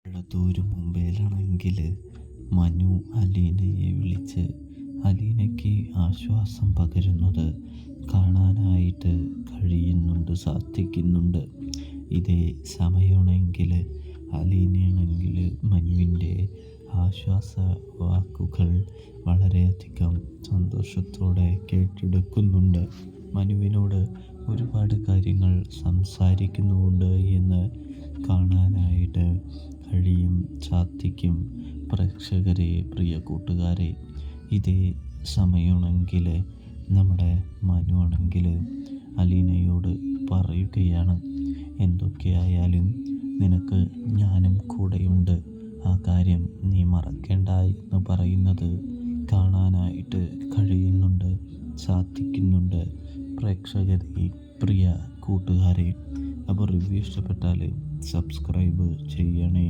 എളത്തൂര് മുംബൈയിലാണെങ്കിൽ മനു അലീനയെ വിളിച്ച് അലീനയ്ക്ക് ആശ്വാസം പകരുന്നത് കാണാനായിട്ട് സാധിക്കുന്നുണ്ട്. ഇതേ സമയമാണെങ്കിൽ അലീനയാണെങ്കിൽ മനുവിൻ്റെ ആശ്വാസ വാക്കുകൾ വളരെയധികം സന്തോഷത്തോടെ കേട്ടെടുക്കുന്നുണ്ട്. മനുവിനോട് ഒരുപാട് കാര്യങ്ങൾ സംസാരിക്കുന്നുണ്ട് എന്ന് കാണാനായിട്ട് സാധിക്കും. പ്രേക്ഷകരെ, പ്രിയ കൂട്ടുകാരെ, ഇതേ സമയമാണെങ്കിൽ നമ്മുടെ മനു ആണെങ്കിൽ അലീനയോട് പറയുകയാണ്, എന്തൊക്കെയായാലും നിനക്ക് ഞാനും കൂടെയുണ്ട്, ആ കാര്യം നീ മറക്കേണ്ട എന്ന് പറയുന്നത് കാണാനായിട്ട് സാധിക്കുന്നുണ്ട്. പ്രേക്ഷകരെ, പ്രിയ കൂട്ടുകാരെ, അപ്പോൾ റിവ്യൂ ഇഷ്ടപ്പെട്ടാൽ സബ്സ്ക്രൈബ് ചെയ്യണേ.